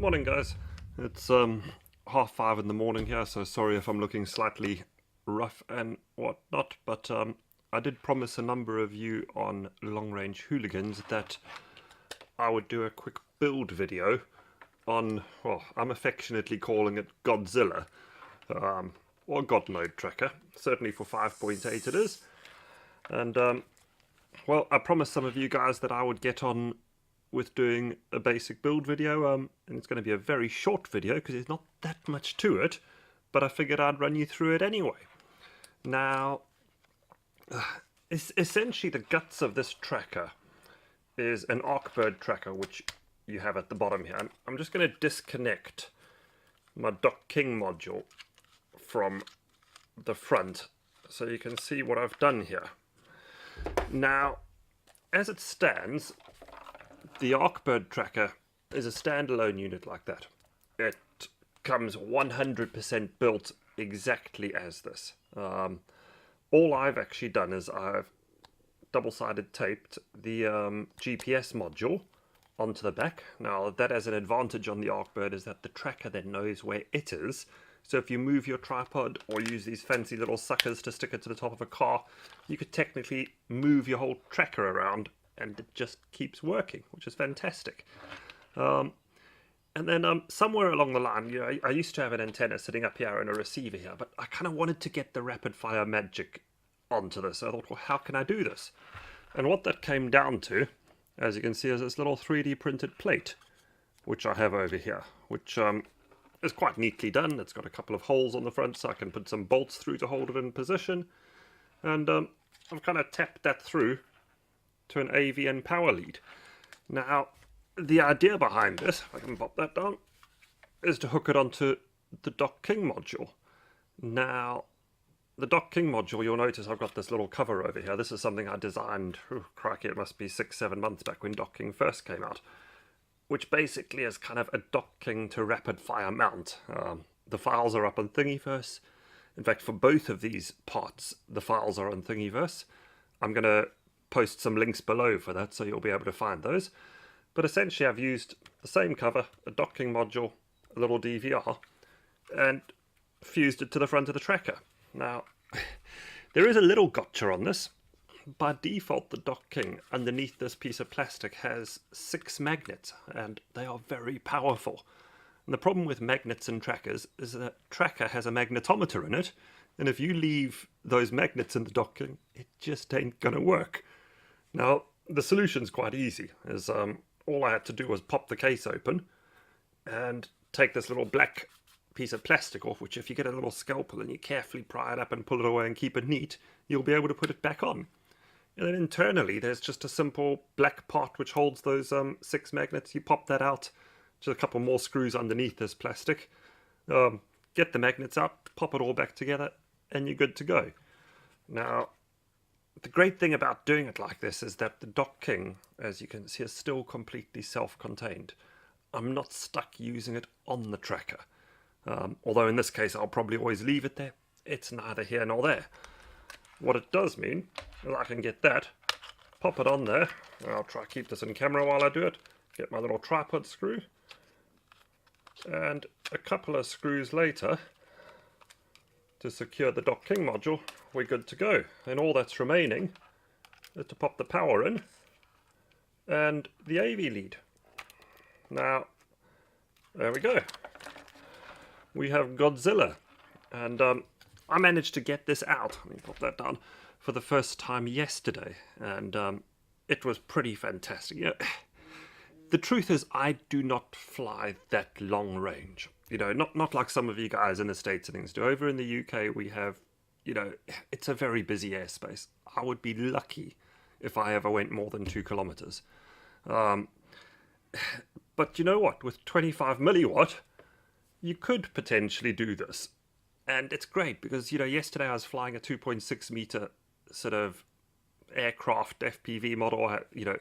Morning guys, it's 5:30 in the morning here, so sorry if I'm looking slightly rough and whatnot, but I did promise a number of you on Long Range Hooligans that I would do a quick build video on, well, I'm affectionately calling it Godzilla, or God Mode Tracker, certainly for 5.8 it is, and well, I promised some of you guys that I would get on with doing a basic build video, and it's going to be a very short video because there's not that much to it, but I figured I'd run you through it anyway. Now, essentially the guts of this tracker is an Arkbird tracker, which you have at the bottom here. I'm just going to disconnect my docking module from the front so you can see what I've done here. Now, as it stands, the Arkbird tracker is a standalone unit like that. It comes 100% built exactly as this. All I've actually done is I've double-sided taped the GPS module onto the back. Now that has an advantage on the Arkbird, is that the tracker then knows where it is. So if you move your tripod or use these fancy little suckers to stick it to the top of a car, you could technically move your whole tracker around and it just keeps working, which is fantastic. And then somewhere along the line, you know, I used to have an antenna sitting up here and a receiver here, but I kind of wanted to get the rapid fire magic onto this. So I thought, well, how can I do this? And what that came down to, as you can see, is this little 3D printed plate, which I have over here, which is quite neatly done. It's got a couple of holes on the front so I can put some bolts through to hold it in position. And I've kind of tapped that through to an AVN power lead. Now, the idea behind this, if I can pop that down, is to hook it onto the docking module. Now, the docking module, you'll notice I've got this little cover over here. This is something I designed, crikey, it must be 6-7 months back when docking first came out, which basically is kind of a docking to rapid fire mount. The files are up on Thingiverse. In fact, for both of these parts, the files are on Thingiverse. I'm going to post some links below for that, so you'll be able to find those. But essentially I've used the same cover, a docking module, a little DVR, and fused it to the front of the tracker. Now, there is a little gotcha on this. By default, the docking underneath this piece of plastic has 6 magnets, and they are very powerful. And the problem with magnets and trackers is that tracker has a magnetometer in it, and if you leave those magnets in the docking, it just ain't gonna work. Now, the solution's quite easy, as all I had to do was pop the case open and take this little black piece of plastic off, which if you get a little scalpel and you carefully pry it up and pull it away and keep it neat, you'll be able to put it back on. And then internally, there's just a simple black part which holds those 6 magnets. You pop that out, just a couple more screws underneath this plastic, get the magnets out, pop it all back together, and you're good to go. Now, the great thing about doing it like this is that the docking, as you can see, is still completely self-contained. I'm not stuck using it on the tracker. Although in this case I'll probably always leave it there. It's neither here nor there. What it does mean is I can get that, pop it on there, and I'll try to keep this in camera while I do it, get my little tripod screw, and a couple of screws later, to secure the docking module, we're good to go. And all that's remaining is to pop the power in and the AV lead. Now, there we go. We have Godzilla. And I managed to get this out, let me pop that down, for the first time yesterday. And it was pretty fantastic. You know, the truth is, I do not fly that long range. You know, not like some of you guys in the States and things do. Over in the UK, we have, you know, it's a very busy airspace. I would be lucky if I ever went more than 2 kilometers. But you know what? With 25 milliwatt, you could potentially do this. And it's great because, you know, yesterday I was flying a 2.6 meter sort of aircraft FPV model, you know,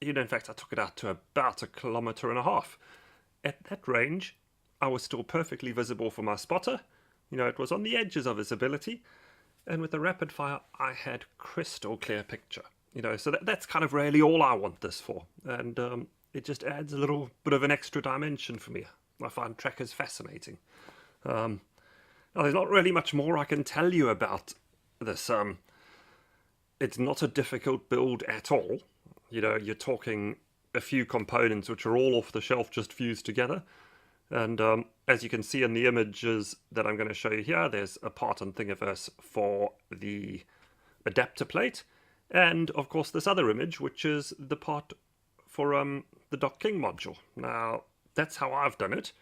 in fact, I took it out to about 1.5 kilometers. At that range, I was still perfectly visible for my spotter. You know, it was on the edges of visibility. And with the rapid fire, I had crystal clear picture. You know, so that's kind of really all I want this for. And it just adds a little bit of an extra dimension for me. I find trackers fascinating. Now, there's not really much more I can tell you about this. It's not a difficult build at all. You know, you're talking a few components which are all off the shelf, just fused together. And as you can see in the images that I'm going to show you here, there's a part on Thingiverse for the adapter plate. And of course this other image, which is the part for the DockKing module. Now, that's how I've done it.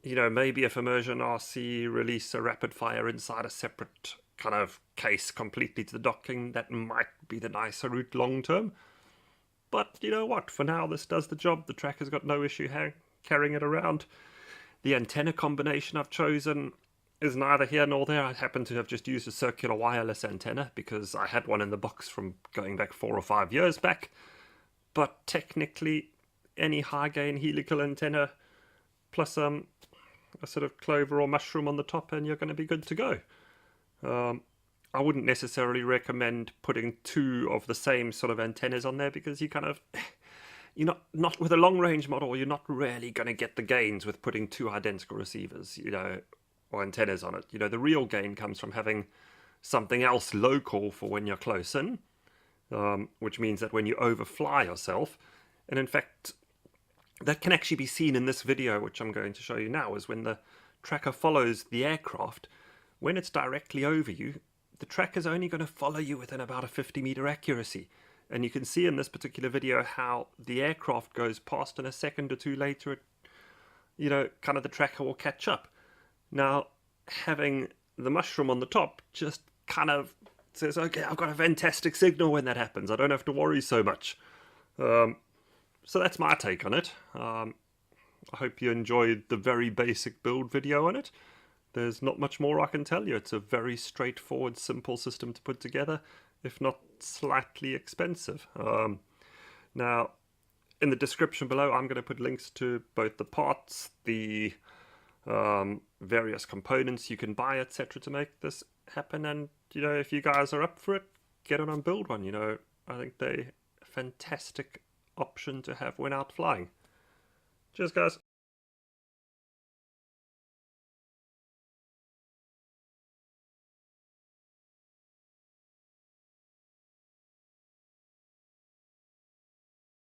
You know, maybe if Immersion RC release a Rapidfire inside a separate kind of case completely to the DockKing, that might be the nicer route long term. But you know what, for now this does the job. The tracker's got no issue carrying it around. The antenna combination I've chosen is neither here nor there. I happen to have just used a circular wireless antenna because I had one in the box from going back 4 or 5 years back. But technically, any high gain helical antenna plus a sort of clover or mushroom on the top, and you're going to be good to go. I wouldn't necessarily recommend putting 2 of the same sort of antennas on there because you kind of, not with a long range model, you're not really going to get the gains with putting 2 identical receivers, or antennas on it. The real gain comes from having something else local for when you're close in, which means that when you overfly yourself, and in fact, that can actually be seen in this video, which I'm going to show you now, is when the tracker follows the aircraft, when it's directly over you, the tracker's only going to follow you within about a 50-meter accuracy. And you can see in this particular video how the aircraft goes past, and a second or 2 later, kind of the tracker will catch up. Now, having the mushroom on the top just kind of says, okay, I've got a fantastic signal when that happens. I don't have to worry so much. So that's my take on it. I hope you enjoyed the very basic build video on it. There's not much more I can tell you. It's a very straightforward, simple system to put together, if not slightly expensive. Now, in the description below, I'm going to put links to both the parts, the various components you can buy, etc. to make this happen. And, if you guys are up for it, get on and build one. I think they're a fantastic option to have when out flying. Cheers, guys.